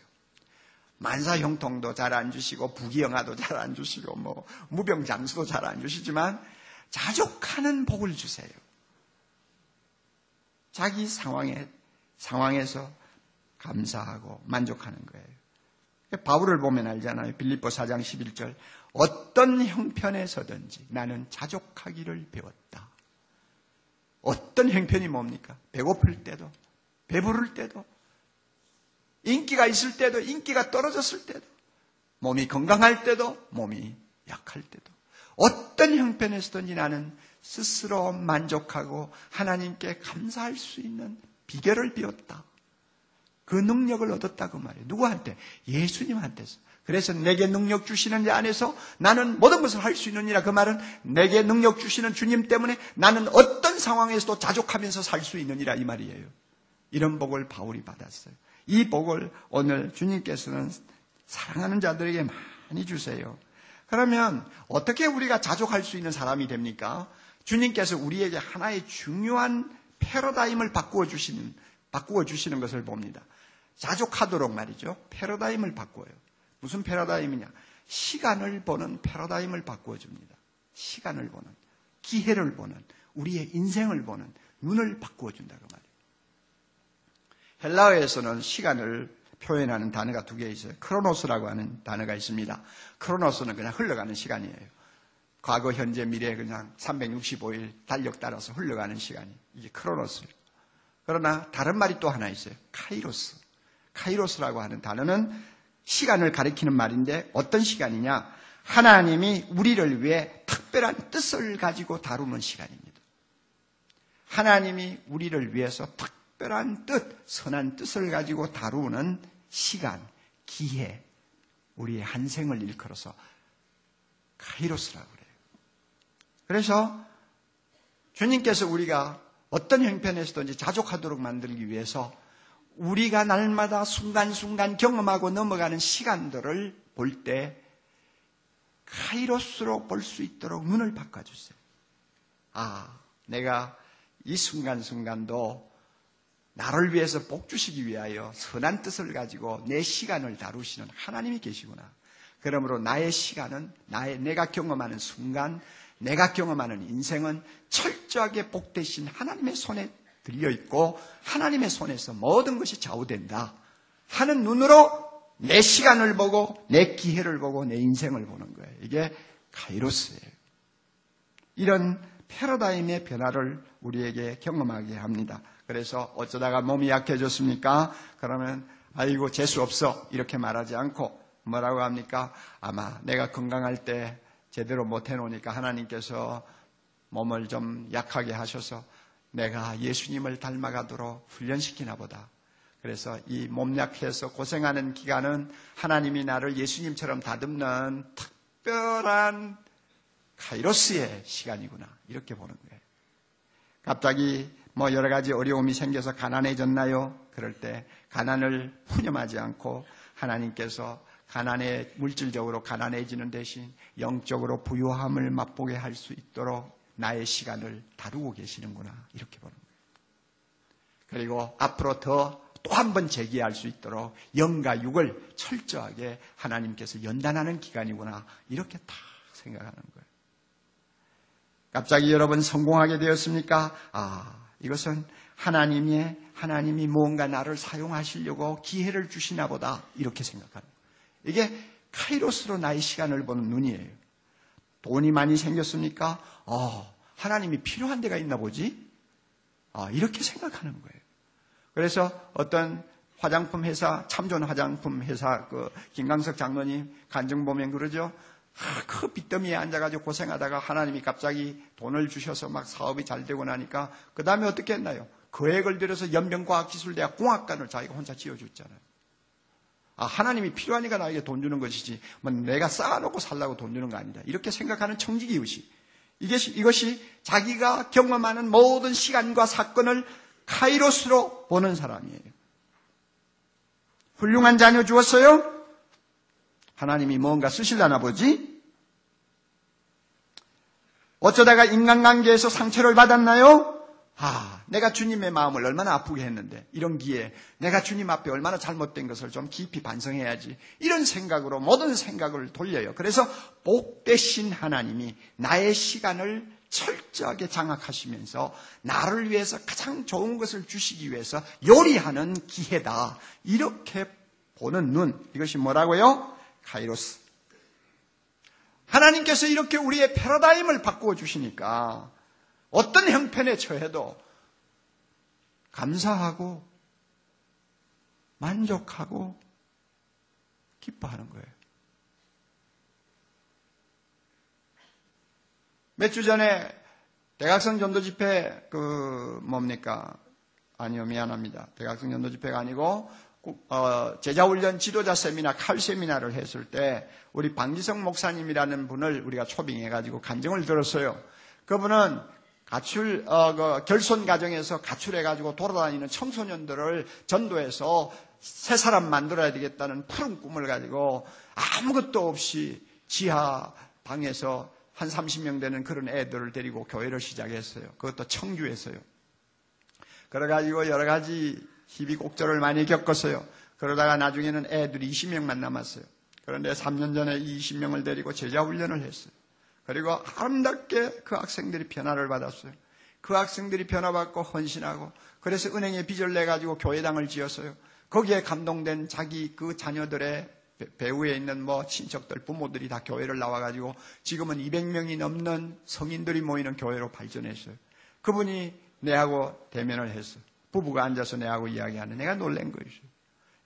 만사형통도 잘 안 주시고 부귀영화도 잘 안 주시고 뭐 무병장수도 잘 안 주시지만 자족하는 복을 주세요. 자기 상황에서 감사하고 만족하는 거예요. 바울을 보면 알잖아요. 빌립보 4장 11절. 어떤 형편에서든지 나는 자족하기를 배웠다. 어떤 형편이 뭡니까? 배고플 때도, 배부를 때도, 인기가 있을 때도, 인기가 떨어졌을 때도, 몸이 건강할 때도, 몸이 약할 때도, 어떤 형편에서든지 나는 스스로 만족하고 하나님께 감사할 수 있는 비결을 배웠다. 그 능력을 얻었다 그 말이에요. 누구한테? 예수님한테서. 그래서 내게 능력 주시는 자 안에서 나는 모든 것을 할 수 있느니라. 그 말은 내게 능력 주시는 주님 때문에 나는 어떤 상황에서도 자족하면서 살 수 있느니라 이 말이에요. 이런 복을 바울이 받았어요. 이 복을 오늘 주님께서는 사랑하는 자들에게 많이 주세요. 그러면 어떻게 우리가 자족할 수 있는 사람이 됩니까? 주님께서 우리에게 하나의 중요한 패러다임을 바꾸어 주시는 것을 봅니다. 자족하도록 말이죠. 패러다임을 바꿔요. 무슨 패러다임이냐? 시간을 보는 패러다임을 바꾸어 줍니다. 시간을 보는, 기회를 보는, 우리의 인생을 보는 눈을 바꾸어 준다고 말이에요. 헬라어에서는 시간을 표현하는 단어가 두 개 있어요. 크로노스라고 하는 단어가 있습니다. 크로노스는 그냥 흘러가는 시간이에요. 과거, 현재, 미래 그냥 365일 달력 따라서 흘러가는 시간이 이게 크로노스예요. 그러나 다른 말이 또 하나 있어요. 카이로스. 카이로스라고 하는 단어는 시간을 가리키는 말인데 어떤 시간이냐? 하나님이 우리를 위해 특별한 뜻을 가지고 다루는 시간입니다. 하나님이 우리를 위해서 특별한 뜻, 선한 뜻을 가지고 다루는 시간, 기회, 우리의 한 생을 일컬어서 카이로스라고 그래요. 그래서 주님께서 우리가 어떤 형편에서든지 자족하도록 만들기 위해서 우리가 날마다 순간순간 경험하고 넘어가는 시간들을 볼 때 카이로스로 볼 수 있도록 눈을 바꿔주세요. 아, 내가 이 순간순간도 나를 위해서 복 주시기 위하여 선한 뜻을 가지고 내 시간을 다루시는 하나님이 계시구나. 그러므로 나의 시간은 내가 경험하는 순간, 내가 경험하는 인생은 철저하게 복되신 하나님의 손에 들려있고 하나님의 손에서 모든 것이 좌우된다 하는 눈으로 내 시간을 보고 내 기회를 보고 내 인생을 보는 거예요. 이게 카이로스예요. 이런 패러다임의 변화를 우리에게 경험하게 합니다. 그래서 어쩌다가 몸이 약해졌습니까? 그러면 아이고 재수 없어 이렇게 말하지 않고 뭐라고 합니까? 아마 내가 건강할 때 제대로 못 해놓으니까 하나님께서 몸을 좀 약하게 하셔서 내가 예수님을 닮아가도록 훈련시키나 보다. 그래서 이 몸 약해서 고생하는 기간은 하나님이 나를 예수님처럼 다듬는 특별한 카이로스의 시간이구나, 이렇게 보는 거예요. 갑자기 뭐 여러 가지 어려움이 생겨서 가난해졌나요? 그럴 때 가난을 푸념하지 않고 하나님께서 가난에 물질적으로 가난해지는 대신 영적으로 부유함을 맛보게 할 수 있도록 나의 시간을 다루고 계시는구나, 이렇게 보는 거예요. 그리고 앞으로 더 또 한 번 재기할 수 있도록 영과 육을 철저하게 하나님께서 연단하는 기간이구나, 이렇게 딱 생각하는 거예요. 갑자기 여러분 성공하게 되었습니까? 이것은 하나님이 무언가 나를 사용하시려고 기회를 주시나 보다, 이렇게 생각하는 거예요. 이게 카이로스로 나의 시간을 보는 눈이에요. 돈이 많이 생겼습니까? 하나님이 필요한 데가 있나 보지? 이렇게 생각하는 거예요. 그래서 어떤 화장품 회사, 참존 화장품 회사 김강석 장로님 간증 보면 그러죠. 그 빚더미에 앉아가지고 고생하다가 하나님이 갑자기 돈을 주셔서 막 사업이 잘 되고 나니까 그 다음에 어떻게 했나요? 계획을 들여서 연변과학기술대학 공학관을 자기가 혼자 지어줬잖아요. 하나님이 필요하니까 나에게 돈 주는 것이지 뭐 내가 쌓아놓고 살라고 돈 주는 거 아니다, 이렇게 생각하는 청지기의식, 이것이 자기가 경험하는 모든 시간과 사건을 카이로스로 보는 사람이에요. 훌륭한 자녀 주었어요? 하나님이 뭔가 쓰실라나 보지? 어쩌다가 인간관계에서 상처를 받았나요? 내가 주님의 마음을 얼마나 아프게 했는데, 이런 기회에 내가 주님 앞에 얼마나 잘못된 것을 좀 깊이 반성해야지, 이런 생각으로 모든 생각을 돌려요. 그래서 복되신 하나님이 나의 시간을 철저하게 장악하시면서 나를 위해서 가장 좋은 것을 주시기 위해서 요리하는 기회다, 이렇게 보는 눈, 이것이 뭐라고요? 카이로스. 하나님께서 이렇게 우리의 패러다임을 바꾸어 주시니까 어떤 형편에 처해도 감사하고 만족하고 기뻐하는 거예요. 몇 주 전에 대각성 전도 집회 미안합니다. 대각성 전도 집회가 아니고 제자훈련 지도자 세미나, 칼 세미나를 했을 때 우리 방지성 목사님이라는 분을 우리가 초빙해가지고 간증을 들었어요. 그분은 결손 가정에서 가출해가지고 돌아다니는 청소년들을 전도해서 새 사람 만들어야 되겠다는 푸른 꿈을 가지고 아무것도 없이 지하 방에서 한 30명 되는 그런 애들을 데리고 교회를 시작했어요. 그것도 청주에서요. 그래가지고 여러 가지 희비곡절을 많이 겪었어요. 그러다가 나중에는 애들이 20명만 남았어요. 그런데 3년 전에 20명을 데리고 제자훈련을 했어요. 그리고 아름답게 그 학생들이 변화를 받았어요. 그 학생들이 변화받고 헌신하고, 그래서 은행에 빚을 내가지고 교회당을 지었어요. 거기에 감동된 자기 그 자녀들의 배후에 있는 친척들, 부모들이 다 교회를 나와가지고 지금은 200명이 넘는 성인들이 모이는 교회로 발전했어요. 그분이 내하고 대면을 했어요. 부부가 앉아서 내하고 이야기하는, 내가 놀란 거예요.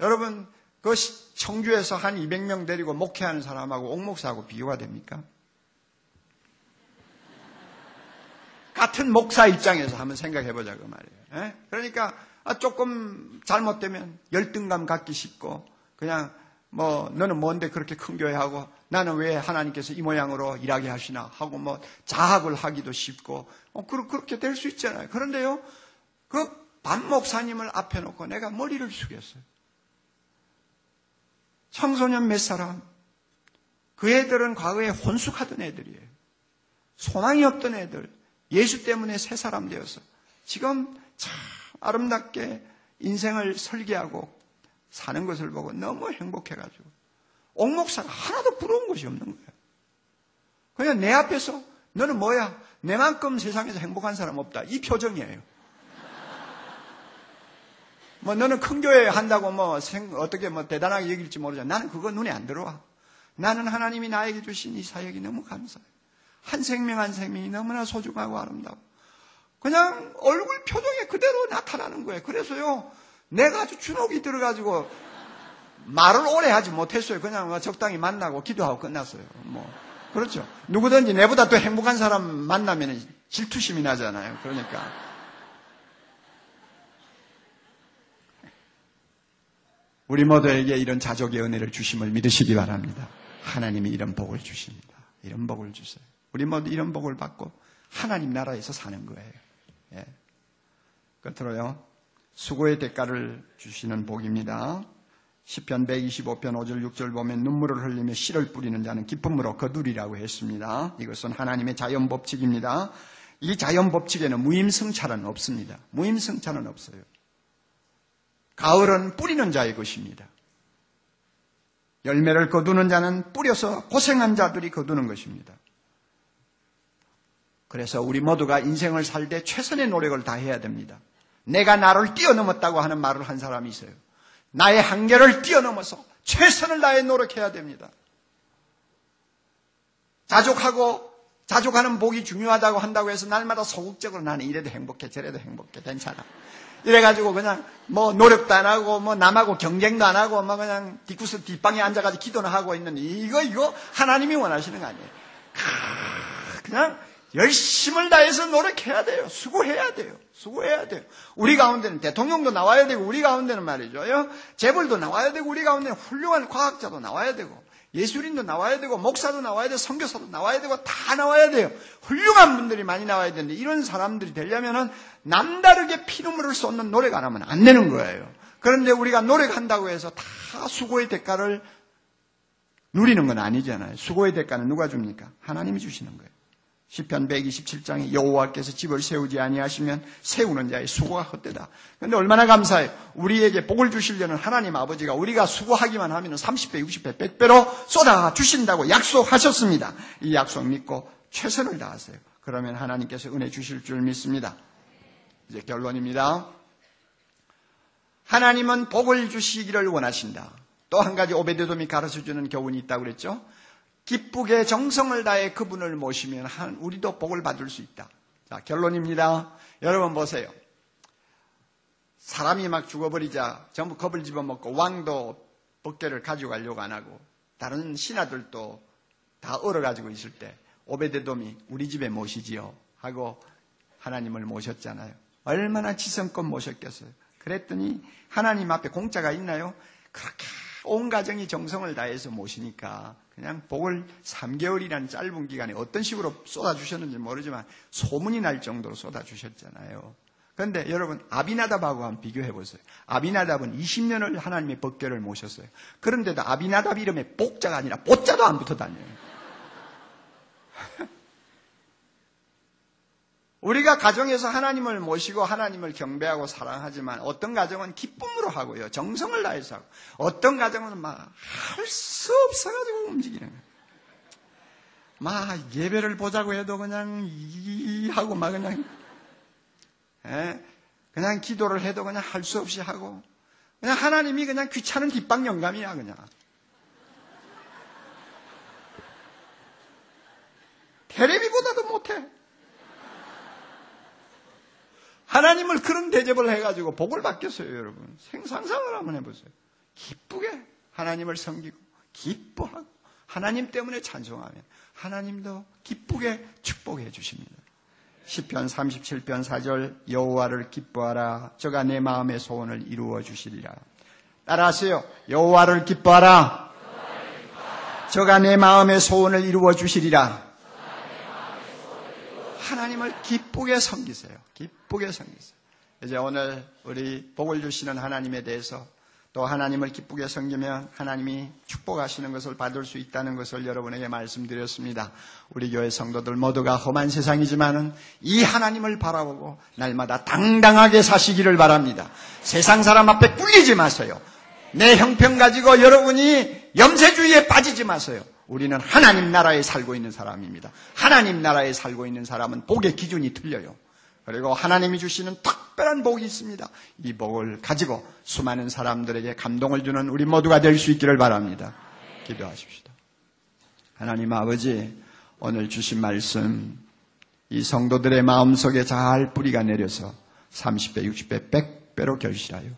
여러분, 그 청주에서 한 200명 데리고 목회하는 사람하고 옥목사하고 비교가 됩니까? 같은 목사 입장에서 한번 생각해보자, 그 말이에요. 그러니까 조금 잘못되면 열등감 갖기 쉽고, 그냥 너는 뭔데 그렇게 큰 교회 하고 나는 왜 하나님께서 이 모양으로 일하게 하시나 하고 자학을 하기도 쉽고 그렇게 될 수 있잖아요. 그런데요, 그 반 목사님을 앞에 놓고 내가 머리를 숙였어요. 청소년 몇 사람, 그 애들은 과거에 혼숙하던 애들이에요. 소망이 없던 애들, 예수 때문에 새 사람 되어서 지금 참 아름답게 인생을 설계하고 사는 것을 보고 너무 행복해가지고 옥목사가 하나도 부러운 것이 없는 거예요. 그냥 내 앞에서 너는 뭐야? 내만큼 세상에서 행복한 사람 없다, 이 표정이에요. 너는 큰 교회 한다고 어떻게 대단하게 여길지 모르잖아. 나는 그거 눈에 안 들어와. 나는 하나님이 나에게 주신 이 사역이 너무 감사해요. 한 생명 한 생명이 너무나 소중하고 아름다워. 그냥 얼굴 표정에 그대로 나타나는 거예요. 그래서요, 내가 아주 주눅이 들어가지고 말을 오래 하지 못했어요. 그냥 적당히 만나고 기도하고 끝났어요. 그렇죠. 누구든지 내보다 더 행복한 사람 만나면 질투심이 나잖아요. 그러니까 우리 모두에게 이런 자족의 은혜를 주심을 믿으시기 바랍니다. 하나님이 이런 복을 주십니다. 이런 복을 주세요. 우리 모두 이런 복을 받고 하나님 나라에서 사는 거예요. 예. 끝으로요, 수고의 대가를 주시는 복입니다. 시편 125편 5절 6절 보면 눈물을 흘리며 씨를 뿌리는 자는 기쁨으로 거두리라고 했습니다. 이것은 하나님의 자연 법칙입니다. 이 자연 법칙에는 무임승차는 없습니다. 무임승차는 없어요. 가을은 뿌리는 자의 것입니다. 열매를 거두는 자는 뿌려서 고생한 자들이 거두는 것입니다. 그래서 우리 모두가 인생을 살 때 최선의 노력을 다해야 됩니다. 내가 나를 뛰어넘었다고 하는 말을 한 사람이 있어요. 나의 한계를 뛰어넘어서 최선을 다해 노력해야 됩니다. 자족하는 복이 중요하다고 한다고 해서 날마다 소극적으로 나는 이래도 행복해 저래도 행복해 괜찮아 이래가지고 그냥 뭐 노력도 안 하고 뭐 남하고 경쟁도 안 하고 뭐 그냥 뒷구석 뒷방에 앉아가지고 기도는 하고 있는 이거 하나님이 원하시는 거 아니에요. 그냥 열심을 다해서 노력해야 돼요. 수고해야 돼요. 우리 가운데는 대통령도 나와야 되고 우리 가운데는 말이죠. 재벌도 나와야 되고 우리 가운데는 훌륭한 과학자도 나와야 되고 예술인도 나와야 되고 목사도 나와야 되고 선교사도 나와야 되고 다 나와야 돼요. 훌륭한 분들이 많이 나와야 되는데 이런 사람들이 되려면은 남다르게 피눈물을 쏟는 노력 안 하면 안 되는 거예요. 그런데 우리가 노력한다고 해서 다 수고의 대가를 누리는 건 아니잖아요. 수고의 대가는 누가 줍니까? 하나님이 주시는 거예요. 시편 127장에 여호와께서 집을 세우지 아니하시면 세우는 자의 수고가 헛되다. 그런데 얼마나 감사해요. 우리에게 복을 주시려는 하나님 아버지가 우리가 수고하기만 하면 30배, 60배, 100배로 쏟아 주신다고 약속하셨습니다. 이 약속 믿고 최선을 다하세요. 그러면 하나님께서 은혜 주실 줄 믿습니다. 이제 결론입니다. 하나님은 복을 주시기를 원하신다. 또 한 가지 오베데돔이 가르쳐주는 교훈이 있다고 그랬죠. 기쁘게 정성을 다해 그분을 모시면 우리도 복을 받을 수 있다. 자, 결론입니다. 여러분 보세요. 사람이 막 죽어버리자 전부 겁을 집어먹고 왕도 법궤를 가져가려고 안 하고 다른 신하들도 다 얼어가지고 있을 때 오베데돔이 우리 집에 모시지요 하고 하나님을 모셨잖아요. 얼마나 지성껏 모셨겠어요. 그랬더니 하나님 앞에 공짜가 있나요? 그렇게 온 가정이 정성을 다해서 모시니까 그냥 복을 3개월이라는 짧은 기간에 어떤 식으로 쏟아주셨는지 모르지만 소문이 날 정도로 쏟아주셨잖아요. 그런데 여러분 아비나답하고 한번 비교해보세요. 아비나답은 20년을 하나님의 법궤를 모셨어요. 그런데도 아비나답 이름에 복자가 아니라 보자도 안 붙어 다녀요. 우리가 가정에서 하나님을 모시고 하나님을 경배하고 사랑하지만 어떤 가정은 기쁨으로 하고요. 정성을 다해서 하고 어떤 가정은 막 할 수 없어가지고 움직이는 거예요. 막 예배를 보자고 해도 그냥 하고 막 그냥 기도를 해도 그냥 할 수 없이 하고 그냥 하나님이 그냥 귀찮은 뒷방 영감이야 그냥. 테레비보다도 못해. 하나님을 그런 대접을 해가지고 복을 받겠어요, 여러분. 상상을 한번 해보세요. 기쁘게 하나님을 섬기고, 기뻐하고, 하나님 때문에 찬송하면 하나님도 기쁘게 축복해 주십니다. 시편 37편 4절 여호와를 기뻐하라. 저가 내 마음의 소원을 이루어 주시리라. 따라하세요. 여호와를 기뻐하라. 저가 내 마음의 소원을 이루어 주시리라. 하나님을 기쁘게 섬기세요. 기쁘게 섬기세요. 이제 오늘 우리 복을 주시는 하나님에 대해서 또 하나님을 기쁘게 섬기면 하나님이 축복하시는 것을 받을 수 있다는 것을 여러분에게 말씀드렸습니다. 우리 교회 성도들 모두가 험한 세상이지만은 이 하나님을 바라보고 날마다 당당하게 사시기를 바랍니다. 세상 사람 앞에 꿀리지 마세요. 내 형편 가지고 여러분이 염세주의에 빠지지 마세요. 우리는 하나님 나라에 살고 있는 사람입니다. 하나님 나라에 살고 있는 사람은 복의 기준이 틀려요. 그리고 하나님이 주시는 특별한 복이 있습니다. 이 복을 가지고 수많은 사람들에게 감동을 주는 우리 모두가 될 수 있기를 바랍니다. 기도하십시다. 하나님 아버지, 오늘 주신 말씀 이 성도들의 마음속에 잘 뿌리가 내려서 30배, 60배, 100배로 결실하여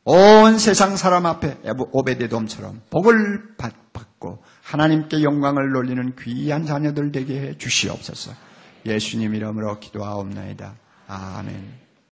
온 세상 사람 앞에 오베데돔처럼 복을 받고 하나님께 영광을 돌리는 귀한 자녀들 되게 해 주시옵소서. 예수님 이름으로 기도하옵나이다. 아멘.